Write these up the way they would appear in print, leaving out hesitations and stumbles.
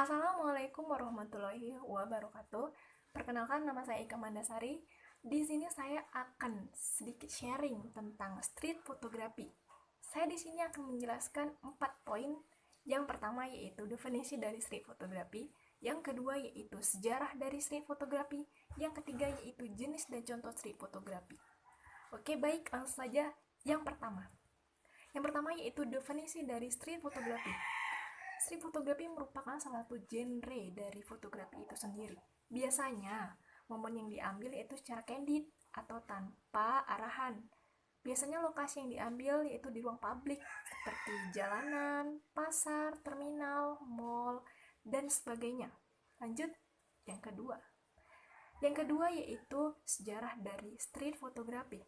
Assalamualaikum warahmatullahi wabarakatuh. Perkenalkan, nama saya Ika Mandasari. Di sini saya akan sedikit sharing tentang street photography. Saya di sini akan menjelaskan 4 poin. Yang pertama yaitu definisi dari street photography, yang kedua yaitu sejarah dari street photography, yang ketiga yaitu jenis dan contoh street photography. Oke, baik, langsung saja. Yang pertama yaitu definisi dari street photography. Street photography merupakan salah satu genre dari fotografi itu sendiri. Biasanya, momen yang diambil yaitu secara candid atau tanpa arahan. Biasanya lokasi yang diambil yaitu di ruang publik seperti jalanan, pasar, terminal, mall, dan sebagainya. Lanjut, yang kedua. Yang kedua yaitu sejarah dari street photography.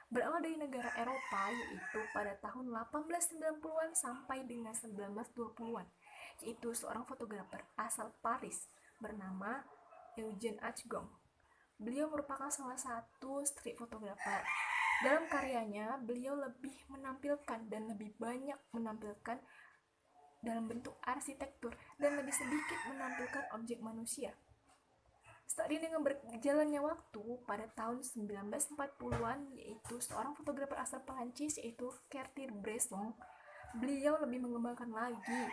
Berawal dari negara Eropa, yaitu pada tahun 1890-an sampai dengan 1920-an, yaitu seorang fotografer asal Paris bernama Eugene Achgong. Beliau merupakan salah satu street photographer. Dalam karyanya, beliau lebih menampilkan dan lebih banyak menampilkan dalam bentuk arsitektur dan lebih sedikit menampilkan objek manusia. Seiring dengan berjalannya waktu, pada tahun 1940-an, yaitu seorang fotografer asal Perancis yaitu Cartier-Bresson, beliau lebih mengembangkan lagi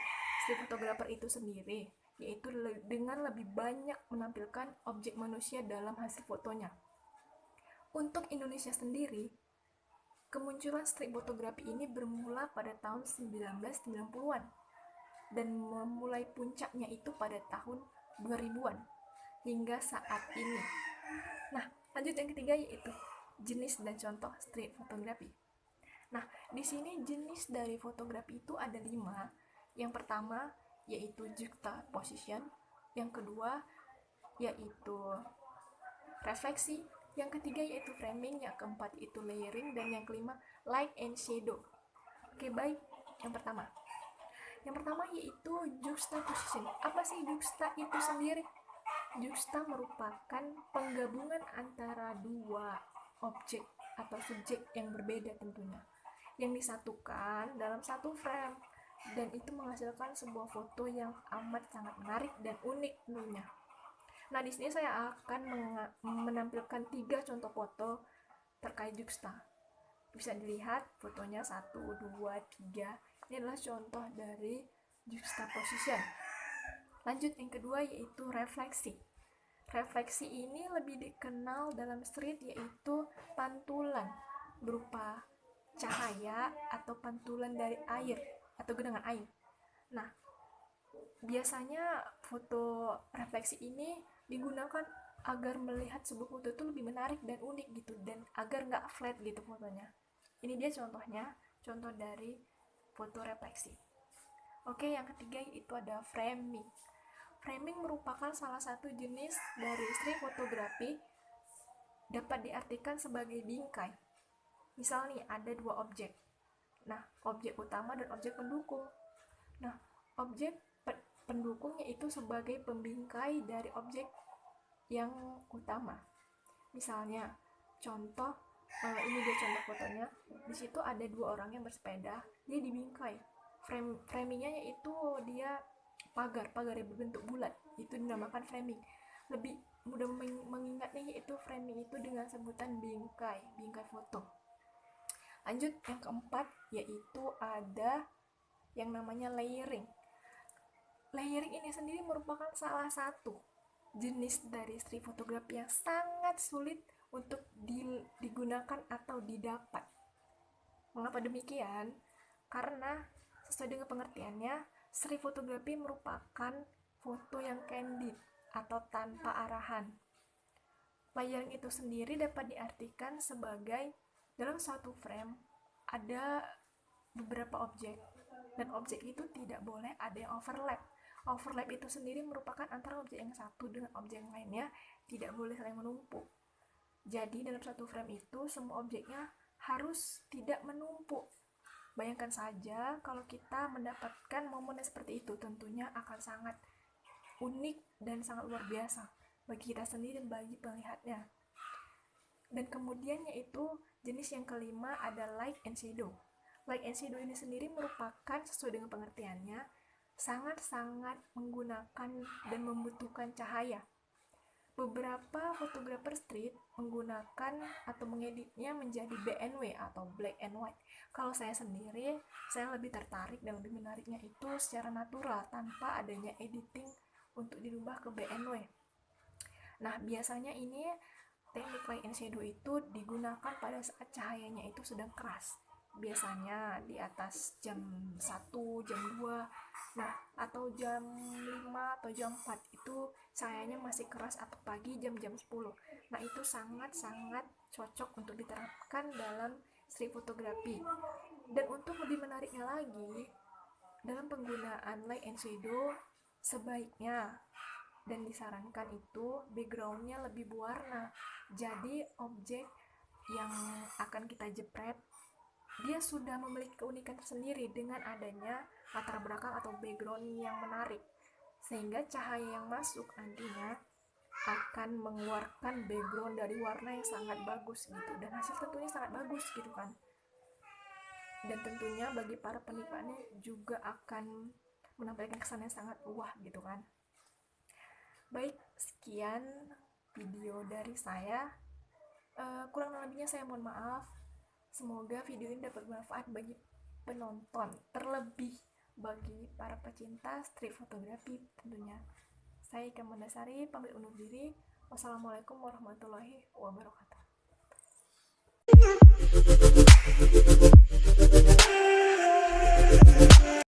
street fotografer itu sendiri, yaitu dengan lebih banyak menampilkan objek manusia dalam hasil fotonya. Untuk Indonesia sendiri, kemunculan street fotografi ini bermula pada tahun 1990-an dan memulai puncaknya itu pada tahun 2000-an hingga saat ini. Nah, lanjut yang ketiga yaitu jenis dan contoh street photography. Nah, di sini jenis dari fotografi itu ada 5. Yang pertama yaitu juxtaposition, yang kedua yaitu refleksi, yang ketiga yaitu framing, yang keempat itu layering, dan yang kelima light and shadow. Oke, baik. Yang pertama yaitu juxtaposition. Apa sih juxta itu sendiri? Juxta merupakan penggabungan antara dua objek atau subjek yang berbeda tentunya, yang disatukan dalam satu frame, dan itu menghasilkan sebuah foto yang amat sangat menarik dan unik tentunya. Nah, di sini saya akan menampilkan 3 contoh foto terkait juxta. Bisa dilihat fotonya 1, 2, 3. Ini adalah contoh dari juxtaposition. Lanjut, yang kedua yaitu refleksi. Refleksi ini lebih dikenal dalam street yaitu pantulan berupa cahaya atau pantulan dari air atau genangan air. Nah, biasanya foto refleksi ini digunakan agar melihat sebuah foto itu lebih menarik dan unik gitu, dan agar nggak flat gitu fotonya. Ini dia contohnya, contoh dari foto refleksi. Oke, yang ketiga itu ada framing. Framing merupakan salah satu jenis dari street photography, dapat diartikan sebagai bingkai. Misal nih, ada 2 objek. Nah, objek utama dan objek pendukung. Nah, objek pendukung yaitu sebagai pembingkai dari objek yang utama. Misalnya, contoh ini dia contoh fotonya. Di situ ada 2 orang yang bersepeda, dia dibingkai. Framingnya yaitu dia pagar yang berbentuk bulat, itu dinamakan framing. Lebih mudah mengingatnya yaitu framing itu dengan sebutan bingkai foto. Lanjut, yang keempat yaitu ada yang namanya layering. Layering ini sendiri merupakan salah satu jenis dari street photography yang sangat sulit untuk digunakan atau didapat. Mengapa demikian? Karena sesuai dengan pengertiannya, street photography merupakan foto yang candid atau tanpa arahan. Layering itu sendiri dapat diartikan sebagai dalam suatu frame ada beberapa objek, dan objek itu tidak boleh ada yang overlap. Overlap itu sendiri merupakan antara objek yang satu dengan objek yang lainnya tidak boleh saling menumpuk. Jadi dalam satu frame itu semua objeknya harus tidak menumpuk. Bayangkan saja kalau kita mendapatkan momen seperti itu, tentunya akan sangat unik dan sangat luar biasa bagi kita sendiri dan bagi pelihatnya. Dan kemudian yaitu jenis yang kelima ada light and shadow. Light and shadow ini sendiri merupakan, sesuai dengan pengertiannya, sangat-sangat menggunakan dan membutuhkan cahaya. Beberapa fotografer street menggunakan atau mengeditnya menjadi BNW atau black and white. Kalau saya sendiri, saya lebih tertarik dan lebih menariknya itu secara natural tanpa adanya editing untuk dirubah ke BNW. Nah, biasanya ini teknik light and shadow itu digunakan pada saat cahayanya itu sedang keras. Biasanya di atas jam 1, jam 2, nah atau jam 5 atau jam 4 itu cahayanya masih keras, atau pagi jam-jam 10. Nah, itu sangat-sangat cocok untuk diterapkan dalam street fotografi. Dan untuk lebih menariknya lagi, dalam penggunaan light and shadow sebaiknya dan disarankan itu backgroundnya lebih berwarna. Jadi objek yang akan kita jepret dia sudah memiliki keunikan tersendiri dengan adanya latar belakang atau background yang menarik, sehingga cahaya yang masuk nantinya akan mengeluarkan background dari warna yang sangat bagus gitu, dan hasil tentunya sangat bagus gitu kan. Dan tentunya bagi para penikmatnya juga akan menampilkan kesan yang sangat wah gitu kan. Baik, sekian video dari saya. Kurang lebihnya saya mohon maaf. Semoga video ini dapat bermanfaat bagi penonton, terlebih bagi para pecinta street fotografi tentunya. Saya Ika Mandasari, pamit undur diri. Wassalamualaikum warahmatullahi wabarakatuh.